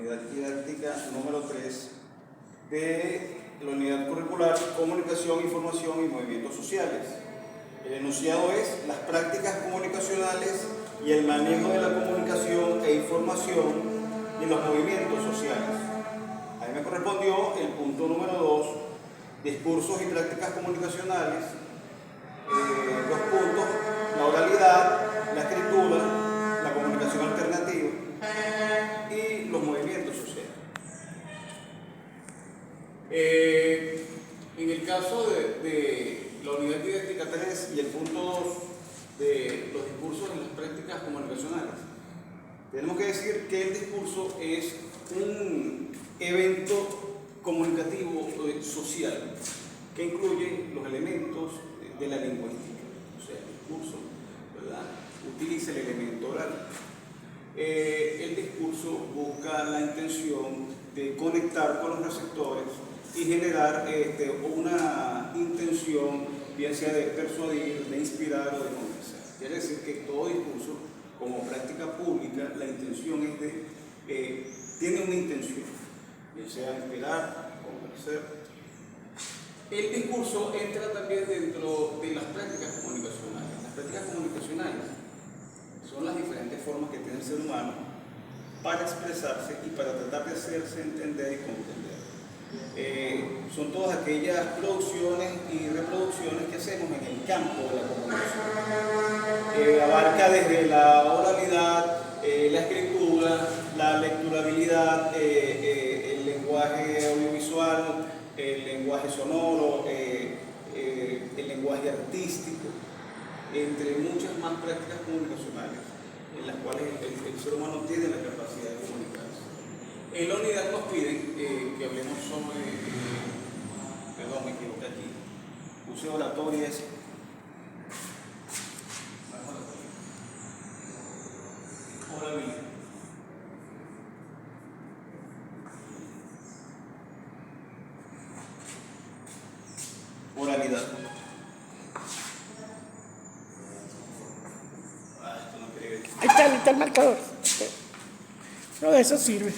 unidad didáctica número 3 de la unidad curricular Comunicación, Información y Movimientos Sociales. El enunciado es las prácticas comunicacionales y el manejo de la comunicación e información y los movimientos sociales. A mí me correspondió el punto número 2, discursos y prácticas comunicacionales. Dos puntos, la oralidad, la escritura, la comunicación alternativa y los movimientos sociales. En el caso de la unidad didáctica 3 y el punto 2 de los discursos y las prácticas comunicacionales, tenemos que decir que el discurso es un evento comunicativo social que incluye los elementos de la lingüística. O sea, el discurso, ¿verdad?, utiliza el elemento oral. El discurso busca la intención de conectar con los receptores y generar una intención, bien sea de persuadir, de inspirar o de convencer. Quiere decir que todo discurso, como práctica pública, la intención es tiene una intención, bien sea inspirar, convencer. El discurso entra también dentro de las prácticas comunicacionales. Las prácticas comunicacionales son las diferentes formas que tiene el ser humano para expresarse y para tratar de hacerse entender y comprender. Son todas aquellas producciones y reproducciones que hacemos en el campo de la comunicación. Abarca desde la oralidad, la escritura, la lecturabilidad, el lenguaje audiovisual, el lenguaje sonoro, el lenguaje artístico, entre muchas más prácticas comunicacionales en las cuales el ser humano tiene la capacidad de comunicarse. En la unidad nos piden que hablemos sobre, perdón, me equivoqué aquí, puse oratoria, orabilidad. Oralidad. Esto no quiere ver. Ahí está el marcador. No, eso sirve.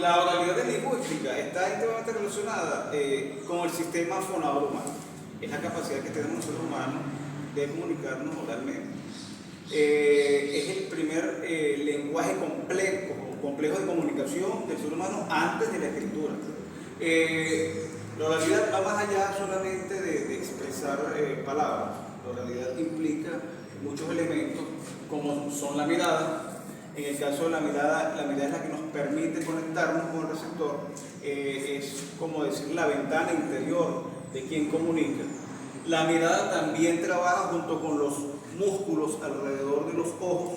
La oralidad lingüística está íntimamente relacionada con el sistema fonador humano. Es la capacidad que tenemos los seres humanos de comunicarnos oralmente. Es el primer lenguaje complejo de comunicación del ser humano antes de la escritura. La oralidad va más allá solamente de expresar palabras. La oralidad implica muchos elementos como son la mirada. En el caso de la mirada es la que nos permite conectarnos con el receptor. Es como decir la ventana interior de quien comunica. La mirada también trabaja junto con los músculos alrededor de los ojos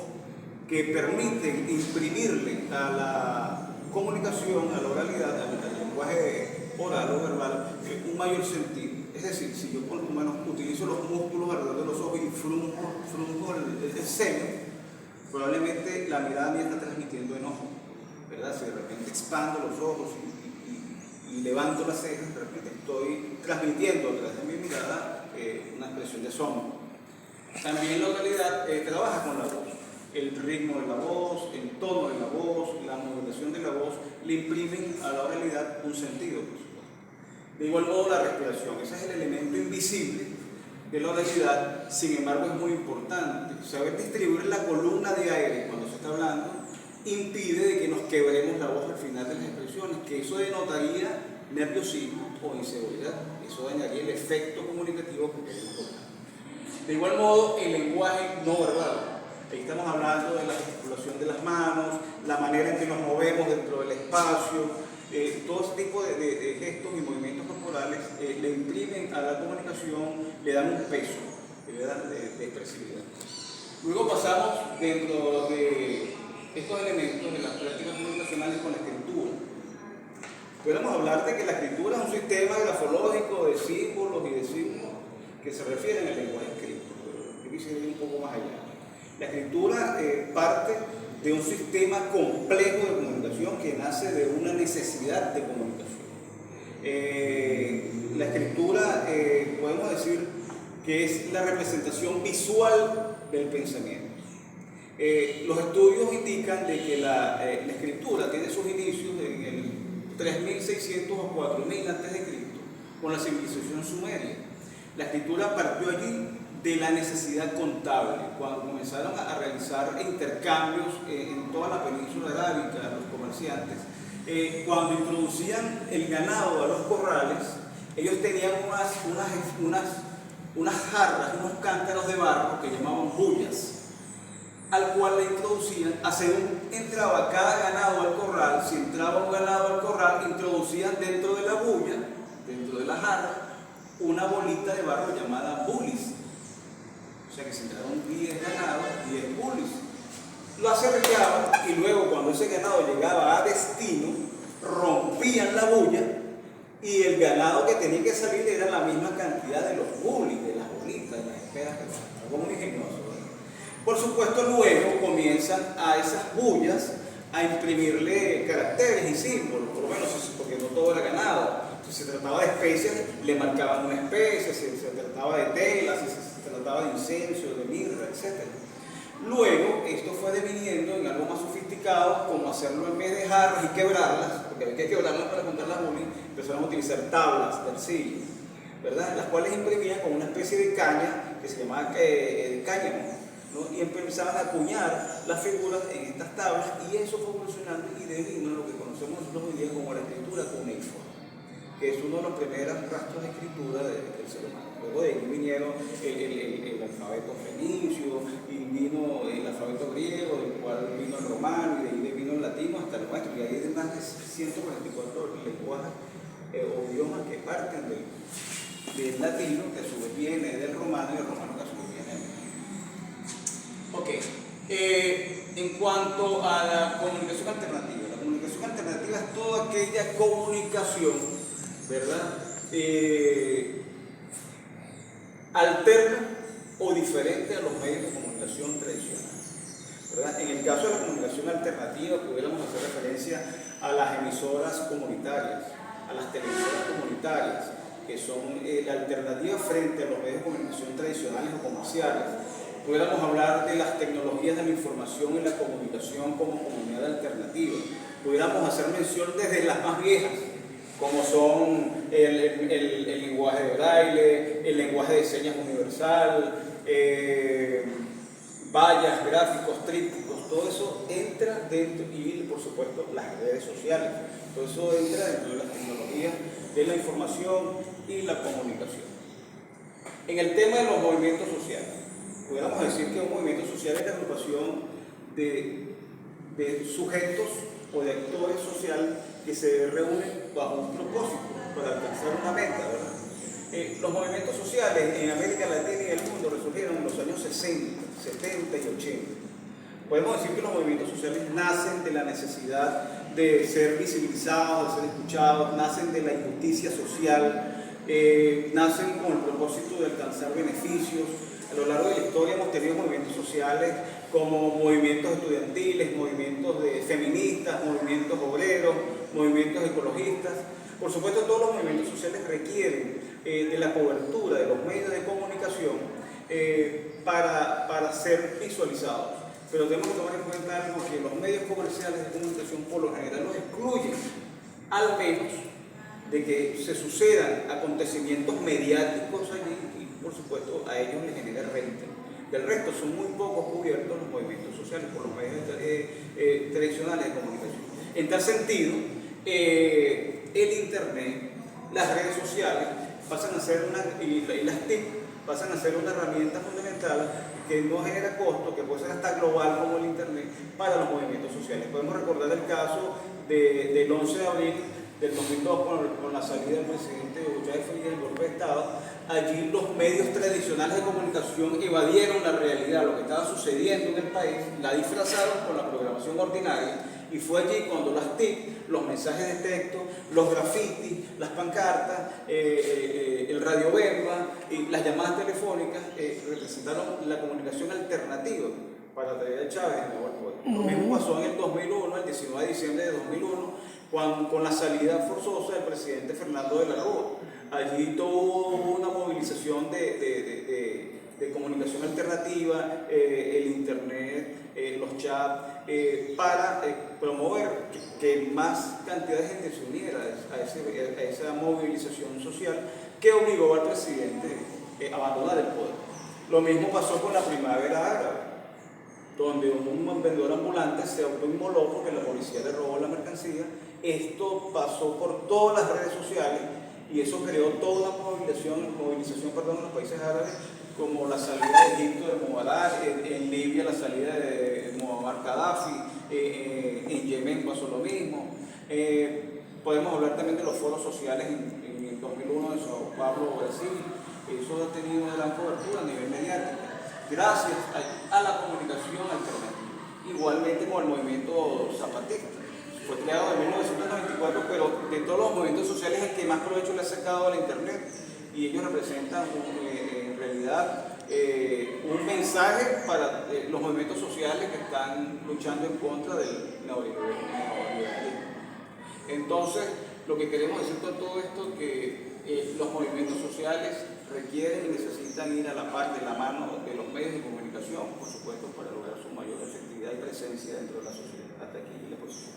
que permiten imprimirle a la comunicación, a la oralidad, al lenguaje oral o verbal, un mayor sentido. Es decir, si yo con manos utilizo los músculos alrededor de los ojos y frunjo el seno, probablemente la mirada mía está transmitiendo enojo, ¿verdad? Si de repente expando los ojos y levanto las cejas, de repente estoy transmitiendo a través de mi mirada una expresión de asombro. También la oralidad trabaja con la voz. El ritmo de la voz, el tono de la voz, la modulación de la voz le imprimen a la oralidad un sentido, por supuesto. De igual modo la respiración, ese es el elemento invisible de la oralidad, sin embargo es muy importante. Saber distribuir la columna de aire cuando se está hablando impide de que nos quebremos la voz al final de las expresiones, que eso denotaría nerviosismo o inseguridad. Eso dañaría el efecto comunicativo que queremos lograr. De igual modo, el lenguaje no verbal. Ahí estamos hablando de la gesticulación de las manos, la manera en que nos movemos dentro del espacio, todo ese tipo de gestos y movimientos corporales le imprimen a la comunicación, le dan un peso, le dan de expresividad. Luego pasamos dentro de estos elementos de las prácticas comunicacionales con la escritura. Podemos hablar de que la escritura es un sistema grafológico de símbolos y de signos que se refieren al lenguaje escrito. Yo quisiera ir un poco más allá. La escritura parte de un sistema complejo de comunicación que nace de una necesidad de comunicación. La escritura, podemos decir, que es la representación visual del pensamiento. Los estudios indican de que la escritura tiene sus inicios en el 3600 o 4000 a.C. con la civilización sumeria. La escritura partió allí de la necesidad contable, cuando comenzaron a realizar intercambios en toda la península arábica, los comerciantes. Cuando introducían el ganado a los corrales, ellos tenían unas jarras, unos cántaros de barro que llamaban bullas, al cual le introducían, según entraba cada ganado al corral, si entraba un ganado al corral, introducían dentro de la bulla, dentro de la jarra, una bolita de barro llamada bulis. O sea que si entraron 10 ganados, 10 bulis. Lo acercaban y luego cuando ese ganado llegaba a destino, rompían la bulla y el ganado que tenía que salir era la misma cantidad de los bulis, de las bolitas, de las esferas, algo muy ingenioso. Por supuesto, luego comienzan a esas bullas a imprimirle caracteres y símbolos, por lo menos porque no todo era ganado. Si se trataba de especias, le marcaban una especie, si se trataba de telas, si se trataba de incienso, de mirra, etc. Luego, esto fue deviniendo en algo más sofisticado, como hacerlo en vez de jarras y quebrarlas, porque había que quebrarlas para contar las bulis, empezaron a utilizar tablas de arcilla, ¿verdad? Las cuales imprimían con una especie de caña que se llamaba cáñamo, ¿no? Y empezaban a acuñar las figuras en estas tablas, y eso fue evolucionando y devino lo que conocemos nosotros hoy día como la escritura cuneiforme, que es uno de los primeros rastros de escritura del ser humano. Luego de ahí vinieron el alfabeto fenicio, y vino el alfabeto griego, del cual vino el romano, y de ahí vino el latino hasta el nuestro, y hay más de 144 lenguajes o idiomas que parten del latino, que a su vez viene del romano, y el romano que a su vez viene del latino. Ok, en cuanto a la comunicación alternativa es toda aquella comunicación, ¿verdad? Alterna o diferente a los medios de comunicación tradicionales, ¿verdad? En el caso de la comunicación alternativa, pudiéramos hacer referencia a las emisoras comunitarias, a las televisoras comunitarias, que son la alternativa frente a los medios de comunicación tradicionales o comerciales. Pudiéramos hablar de las tecnologías de la información y la comunicación como comunidad alternativa. Pudiéramos hacer mención desde las más viejas, como son el lenguaje de braille, el lenguaje de señas universal, vallas, gráficos, trípticos, todo eso entra dentro, y por supuesto las redes sociales, todo eso entra dentro de las tecnologías de la información y la comunicación. En el tema de los movimientos sociales, pudiéramos decir que un movimiento social es la agrupación de sujetos o de actores sociales que se reúnen bajo un propósito para alcanzar una meta, ¿verdad? Los movimientos sociales en América Latina y el mundo resurgieron en los años 60, 70 y 80. Podemos decir que los movimientos sociales nacen de la necesidad de ser visibilizados, de ser escuchados, nacen de la injusticia social, nacen con el propósito de alcanzar beneficios. A lo largo de la historia hemos tenido movimientos sociales como movimientos estudiantiles, movimientos feministas, movimientos obreros, movimientos ecologistas. Por supuesto, todos los movimientos sociales requieren de la cobertura de los medios de comunicación para ser visualizados. Pero tenemos que tomar en cuenta algo, que los medios comerciales de comunicación por lo general los excluyen, al menos de que se sucedan acontecimientos mediáticos allí, y por supuesto a ellos les genera renta. Del resto son muy pocos cubiertos los movimientos sociales por los medios tradicionales de comunicación. En tal sentido, el internet, las redes sociales pasan a ser y las TIC pasan a ser una herramienta fundamental que no genera costo, que puede ser hasta global como el internet, para los movimientos sociales. Podemos recordar el caso del 11 de abril del 2002 con la salida del presidente Hugo Chávez Frías del golpe de Estado. Allí los medios tradicionales de comunicación evadieron la realidad, lo que estaba sucediendo en el país, la disfrazaron con la programación ordinaria, y fue allí cuando las TIC, los mensajes de texto, los grafitis, las pancartas, el radiobemba y las llamadas telefónicas representaron la comunicación alternativa para traer a Chávez de nuevo al poder. Lo mismo pasó en el 2001, el 19 de diciembre de 2001, con la salida forzosa del presidente Fernando de la Rúa. Allí tuvo una movilización de de comunicación alternativa, el internet, los chats, para promover que más cantidad de gente se uniera a esa movilización social que obligó al presidente a abandonar el poder. Lo mismo pasó con la primavera árabe, donde un vendedor ambulante se autoinmoló porque la policía le robó la mercancía. Esto pasó por todas las redes sociales y eso creó toda una movilización en los países árabes, como la salida de Egipto de Mubarak, en Libia la salida de Muammar Gaddafi, en Yemen pasó lo mismo. Podemos hablar también de los foros sociales en el 2001 de Sao Paulo, Brasil. Eso ha tenido una gran cobertura a nivel mediático, gracias a la comunicación alternativa. Igualmente con el movimiento zapatista. Fue creado en 1994, pero de todos los movimientos sociales el que más provecho le ha sacado a la internet, y ellos representan en realidad un mensaje para los movimientos sociales que están luchando en contra del neoliberalismo. Entonces, lo que queremos decir con todo esto es que los movimientos sociales requieren y necesitan ir a la par de la mano de los medios de comunicación, por supuesto, para lograr su mayor efectividad y presencia dentro de la sociedad. Hasta aquí la posición.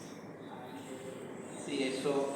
Sí, eso